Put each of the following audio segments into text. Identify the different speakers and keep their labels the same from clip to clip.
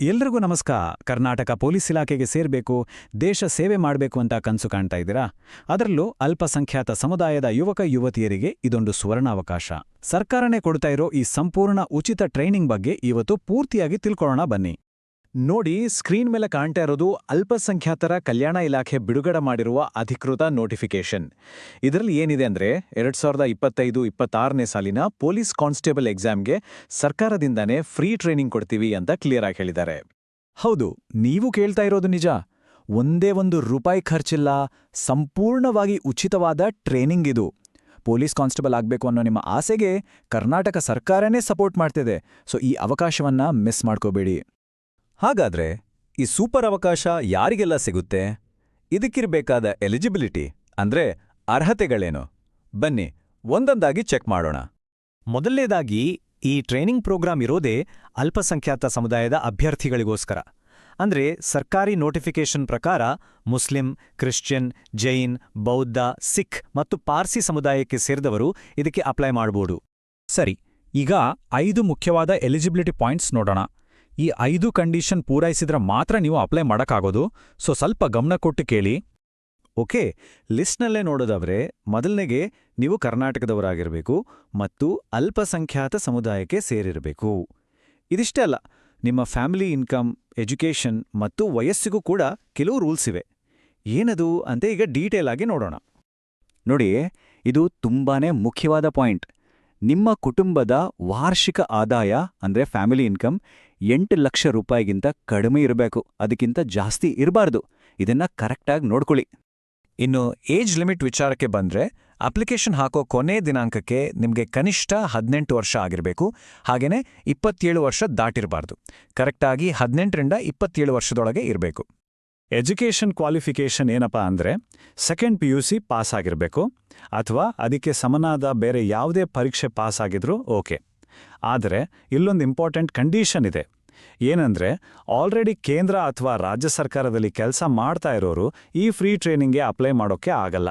Speaker 1: ಎಲ್ರಿಗೂ ನಮಸ್ಕಾರ. ಕರ್ನಾಟಕ ಪೊಲೀಸ್ ಇಲಾಖೆಗೆ ಸೇರ್ಬೇಕು, ದೇಶ ಸೇವೆ ಮಾಡಬೇಕು ಅಂತ ಕನಸು ಕಾಣ್ತಾ ಇದ್ದೀರಾ? ಅದರಲ್ಲೂ ಅಲ್ಪಸಂಖ್ಯಾತ ಸಮುದಾಯದ ಯುವಕ ಯುವತಿಯರಿಗೆ ಇದೊಂದು ಸುವರ್ಣಾವಕಾಶ. ಸರ್ಕಾರನೇ ಕೊಡ್ತಾ ಇರೋ ಈ ಸಂಪೂರ್ಣ ಉಚಿತ ಟ್ರೈನಿಂಗ್ ಬಗ್ಗೆ ಇವತ್ತು ಪೂರ್ತಿಯಾಗಿ ತಿಳ್ಕೊಳ್ಳೋಣ ಬನ್ನಿ. ನೋಡಿ, ಸ್ಕ್ರೀನ್ ಮೇಲೆ ಕಾಣ್ತಾ ಇರೋದು ಅಲ್ಪಸಂಖ್ಯಾತರ ಕಲ್ಯಾಣ ಇಲಾಖೆ ಬಿಡುಗಡೆ ಮಾಡಿರುವ ಅಧಿಕೃತ ನೋಟಿಫಿಕೇಶನ್. ಇದರಲ್ಲಿ ಏನಿದೆ ಅಂದ್ರೆ 2025-26ನೇ ಸಾಲಿನ ಪೊಲೀಸ್ ಕಾನ್ಸ್ಟೇಬಲ್ ಎಕ್ಸಾಮ್ಗೆ ಸರ್ಕಾರದಿಂದಾನೇ ಫ್ರೀ ಟ್ರೈನಿಂಗ್ ಕೊಡ್ತೀವಿ ಅಂತ ಕ್ಲಿಯರ್ ಆಗಿ ಹೇಳಿದ್ದಾರೆ. ಹೌದು, ನೀವು ಕೇಳ್ತಾ ಇರೋದು ನಿಜ. ಒಂದೇ ಒಂದು ರೂಪಾಯಿ ಖರ್ಚಿಲ್ಲ, ಸಂಪೂರ್ಣವಾಗಿ ಉಚಿತವಾದ ಟ್ರೈನಿಂಗ್ ಇದು. ಪೊಲೀಸ್ ಕಾನ್ಸ್ಟೇಬಲ್ ಆಗಬೇಕು ಅನ್ನೋ ನಿಮ್ಮ ಆಸೆಗೆ ಕರ್ನಾಟಕ ಸರ್ಕಾರನೇ ಸಪೋರ್ಟ್ ಮಾಡ್ತಿದೆ. ಸೊ ಈ ಅವಕಾಶವನ್ನ ಮಿಸ್ ಮಾಡ್ಕೋಬೇಡಿ.
Speaker 2: ಹಾಗಾದ್ರೆ ಈ ಸೂಪರ್ ಅವಕಾಶ ಯಾರಿಗೆಲ್ಲ ಸಿಗುತ್ತೆ? ಇದಕ್ಕಿರಬೇಕಾದ ಎಲಿಜಿಬಿಲಿಟಿ ಅಂದ್ರೆ ಅರ್ಹತೆಗಳೇನು? ಬನ್ನಿ ಒಂದೊಂದಾಗಿ ಚೆಕ್ ಮಾಡೋಣ.
Speaker 3: ಮೊದಲನೇದಾಗಿ, ಈ ಟ್ರೈನಿಂಗ್ ಪ್ರೋಗ್ರಾಂ ಇರೋದೇ ಅಲ್ಪಸಂಖ್ಯಾತ ಸಮುದಾಯದ ಅಭ್ಯರ್ಥಿಗಳಿಗೋಸ್ಕರ. ಅಂದ್ರೆ ಸರ್ಕಾರಿ ನೋಟಿಫಿಕೇಶನ್ ಪ್ರಕಾರ ಮುಸ್ಲಿಂ, ಕ್ರಿಶ್ಚಿಯನ್, ಜೈನ್, ಬೌದ್ಧ, ಸಿಖ್ ಮತ್ತು ಪಾರ್ಸಿ ಸಮುದಾಯಕ್ಕೆ ಸೇರಿದವರು ಇದಕ್ಕೆ ಅಪ್ಲೈ ಮಾಡಬಹುದು.
Speaker 1: ಸರಿ, ಈಗ 5 ಮುಖ್ಯವಾದ ಎಲಿಜಿಬಿಲಿಟಿ ಪಾಯಿಂಟ್ಸ್ ನೋಡೋಣ. ಈ 5 ಕಂಡೀಷನ್ ಪೂರೈಸಿದ್ರೆ ಮಾತ್ರ ನೀವು ಅಪ್ಲೈ ಮಾಡೋಕ್ಕಾಗೋದು. ಸೊ ಸ್ವಲ್ಪ ಗಮನ ಕೊಟ್ಟು ಕೇಳಿ. ಓಕೆ, ಲಿಸ್ಟ್ನಲ್ಲೇ ನೋಡೋದಾದ್ರೆ ಮೊದಲನೆಗೆ ನೀವು ಕರ್ನಾಟಕದವರಾಗಿರಬೇಕು ಮತ್ತು ಅಲ್ಪಸಂಖ್ಯಾತ ಸಮುದಾಯಕ್ಕೆ ಸೇರಿರಬೇಕು. ಇದಿಷ್ಟೇ ಅಲ್ಲ, ನಿಮ್ಮ ಫ್ಯಾಮಿಲಿ ಇನ್ಕಮ್, ಎಜುಕೇಷನ್ ಮತ್ತು ವಯಸ್ಸಿಗೂ ಕೂಡ ಕೆಲವು ರೂಲ್ಸ್ ಇವೆ. ಏನದು ಅಂತ ಈಗ ಡೀಟೇಲ್ ಆಗಿ ನೋಡೋಣ. ನೋಡಿ, ಇದು ತುಂಬಾನೇ ಮುಖ್ಯವಾದ ಪಾಯಿಂಟ್. ನಿಮ್ಮ ಕುಟುಂಬದ ವಾರ್ಷಿಕ ಆದಾಯ ಅಂದ್ರೆ ಫ್ಯಾಮಿಲಿ ಇನ್ಕಮ್ 8 ಲಕ್ಷ ರೂಪಾಯಿಗಿಂತ ಕಡಿಮೆ ಇರಬೇಕು, ಅದಕ್ಕಿಂತ ಜಾಸ್ತಿ ಇರಬಾರ್ದು. ಇದನ್ನ ಕರೆಕ್ಟಾಗಿ ನೋಡ್ಕೊಳ್ಳಿ.
Speaker 3: ಇನ್ನು ಏಜ್ ಲಿಮಿಟ್ ವಿಚಾರಕ್ಕೆ ಬಂದ್ರೆ, ಅಪ್ಲಿಕೇಶನ್ ಹಾಕೋ ಕೊನೆ ದಿನಾಂಕಕ್ಕೆ ನಿಮಗೆ ಕನಿಷ್ಠ 18 ವರ್ಷ ಆಗಿರಬೇಕು, ಹಾಗೇನೆ 27 ವರ್ಷ ದಾಟಿರಬಾರ್ದು. ಕರೆಕ್ಟಾಗಿ 18ರಿಂದ 27 ವರ್ಷದೊಳಗೆ ಇರಬೇಕು.
Speaker 1: ಎಜುಕೇಷನ್ ಕ್ವಾಲಿಫಿಕೇಷನ್ ಏನಪ್ಪಾ ಅಂದ್ರೆ ಸೆಕೆಂಡ್ PUC ಪಾಸ್ ಆಗಿರಬೇಕು, ಅಥವಾ ಅದಕ್ಕೆ ಸಮನಾದ ಬೇರೆ ಯಾವುದೇ ಪರೀಕ್ಷೆ ಪಾಸ್ ಆಗಿದ್ರೂ ಓಕೆ. ಆದರೆ ಇಲ್ಲೊಂದು ಇಂಪಾರ್ಟೆಂಟ್ ಕಂಡೀಷನ್ ಇದೆ. ಏನಂದ್ರೆ, ಆಲ್ರೆಡಿ ಕೇಂದ್ರ ಅಥವಾ ರಾಜ್ಯ ಸರ್ಕಾರದಲ್ಲಿ ಕೆಲಸ ಮಾಡ್ತಾ ಇರೋರು ಈ ಫ್ರೀ ಟ್ರೈನಿಂಗ್ಗೆ ಅಪ್ಲೈ ಮಾಡೋಕ್ಕೆ ಆಗಲ್ಲ.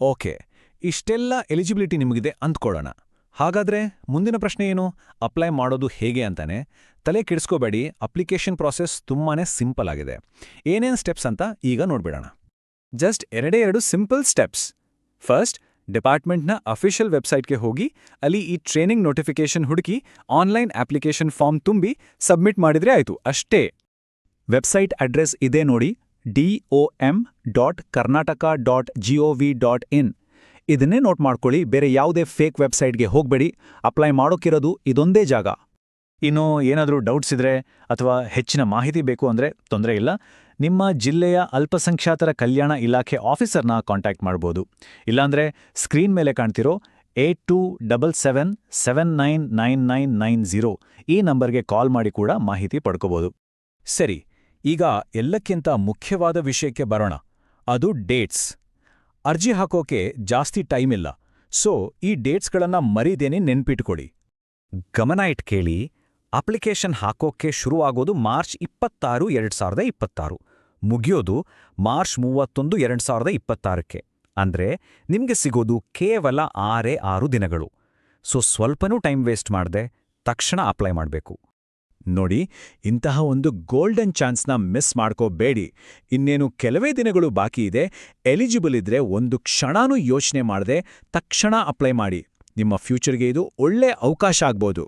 Speaker 3: ಓಕೆ, ಇಷ್ಟೆಲ್ಲ ಎಲಿಜಿಬಿಲಿಟಿ ನಿಮಗಿದೆ ಅಂದ್ಕೊಳ್ಳೋಣ. ಹಾಗಾದ್ರೆ ಮುಂದಿನ ಪ್ರಶ್ನೆ ಏನು? ಅಪ್ಲೈ ಮಾಡೋದು ಹೇಗೆ ಅಂತಾನೆ. ತಲೆ ಕೆಡಿಸ್ಕೋಬೇಡಿ, ಅಪ್ಲಿಕೇಶನ್ ಪ್ರಾಸೆಸ್ ತುಂಬಾನೇ ಸಿಂಪಲ್ ಆಗಿದೆ. ಏನೇನು ಸ್ಟೆಪ್ಸ್ ಅಂತ ಈಗ ನೋಡ್ಬಿಡೋಣ.
Speaker 1: Just 2 simple steps. ಫಸ್ಟ್, ಡಿಪಾರ್ಟ್ಮೆಂಟ್ನ ಅಫಿಷಿಯಲ್ ವೆಬ್ಸೈಟ್ಗೆ ಹೋಗಿ ಅಲ್ಲಿ ಈ ಟ್ರೈನಿಂಗ್ ನೋಟಿಫಿಕೇಶನ್ ಹುಡುಕಿ ಆನ್ಲೈನ್ ಅಪ್ಲಿಕೇಶನ್ ಫಾರ್ಮ್ ತುಂಬಿ ಸಬ್ಮಿಟ್ ಮಾಡಿದ್ರೆ ಆಯ್ತು, ಅಷ್ಟೇ. ವೆಬ್ಸೈಟ್ ಅಡ್ರೆಸ್ ಇದೆ ನೋಡಿ, dom.karnataka.gov.in. ಇದನ್ನೇ ನೋಟ್ ಮಾಡ್ಕೊಳ್ಳಿ. ಬೇರೆ ಯಾವುದೇ ಫೇಕ್ ವೆಬ್ಸೈಟ್ಗೆ ಹೋಗಬೇಡಿ. ಅಪ್ಲೈ ಮಾಡೋಕ್ಕಿರೋದು ಇದೊಂದೇ ಜಾಗ. ಇನ್ನು ಏನಾದರೂ ಡೌಟ್ಸ್ ಇದ್ರೆ ಅಥವಾ ಹೆಚ್ಚಿನ ಮಾಹಿತಿ ಬೇಕು ಅಂದರೆ ತೊಂದರೆ ಇಲ್ಲ, ನಿಮ್ಮ ಜಿಲ್ಲೆಯ ಅಲ್ಪಸಂಖ್ಯಾತರ ಕಲ್ಯಾಣ ಇಲಾಖೆ ಆಫೀಸರ್ನ ಕಾಂಟ್ಯಾಕ್ಟ್ ಮಾಡ್ಬೋದು. ಇಲ್ಲಾಂದ್ರೆ ಸ್ಕ್ರೀನ್ ಮೇಲೆ ಕಾಣ್ತಿರೋ 8277799990 ಈ ನಂಬರ್ಗೆ ಕಾಲ್ ಮಾಡಿ ಕೂಡ ಮಾಹಿತಿ ಪಡ್ಕೋಬೋದು.
Speaker 3: ಸರಿ, ಈಗ ಎಲ್ಲಕ್ಕಿಂತ ಮುಖ್ಯವಾದ ವಿಷಯಕ್ಕೆ ಬರೋಣ. ಅದು ಡೇಟ್ಸ್. ಅರ್ಜಿ ಹಾಕೋಕೆ ಜಾಸ್ತಿ ಟೈಮ್ ಇಲ್ಲ, ಸೊ ಈ ಡೇಟ್ಸ್ಗಳನ್ನ ಮರೀದೇನೆ ನೆನ್ಪಿಟ್ಕೊಡಿ. ಗಮನ ಇಟ್ ಕೇಳಿ, ಅಪ್ಲಿಕೇಶನ್ ಹಾಕೋಕ್ಕೆ ಶುರುವಾಗೋದು ಮಾರ್ಚ್ 26, 2026, ಮುಗಿಯೋದು ಮಾರ್ಚ್ 31, 2026ಕ್ಕೆ. ಅಂದ್ರೆ ನಿಮ್ಗೆ ಸಿಗೋದು ಕೇವಲ 6 ದಿನಗಳು. ಸೊ ಸ್ವಲ್ಪನೂ ಟೈಮ್ ವೇಸ್ಟ್ ಮಾಡದೆ ತಕ್ಷಣ ಅಪ್ಲೈ ಮಾಡಬೇಕು.
Speaker 1: ನೋಡಿ, ಇಂತಹ ಒಂದು ಗೋಲ್ಡನ್ ಚಾನ್ಸ್ನ ಮಿಸ್ ಮಾಡ್ಕೋಬೇಡಿ. ಇನ್ನೇನು ಕೆಲವೇ ದಿನಗಳು ಬಾಕಿ ಇದೆ. ಎಲಿಜಿಬಲ್ ಇದ್ರೆ ಒಂದು ಕ್ಷಣನೂ ಯೋಚನೆ ಮಾಡದೆ ತಕ್ಷಣ ಅಪ್ಲೈ ಮಾಡಿ. ನಿಮ್ಮ ಫ್ಯೂಚರ್ಗೆ ಇದು ಒಳ್ಳೆ ಅವಕಾಶ ಆಗ್ಬೋದು.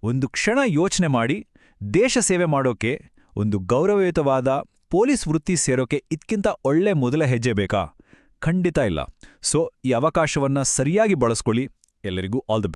Speaker 3: ಒಂದು ಕ್ಷಣ ಯೋಚನೆ ಮಾಡಿ, ದೇಶ ಸೇವೆ ಮಾಡೋಕೆ, ಒಂದು ಗೌರವಯುತವಾದ ಪೊಲೀಸ್ ವೃತ್ತಿ ಸೇರೋಕೆ ಇದಕ್ಕಿಂತ ಒಳ್ಳೆ ಮೊದಲ ಹೆಜ್ಜೆ ಬೇಕಾ? ಖಂಡಿತ ಇಲ್ಲ. ಸೊ ಈ ಅವಕಾಶವನ್ನ ಸರಿಯಾಗಿ ಬಳಸ್ಕೊಳ್ಳಿ. ಎಲ್ಲರಿಗೂ ಆಲ್ ದಿ ಬೆಸ್ಟ್.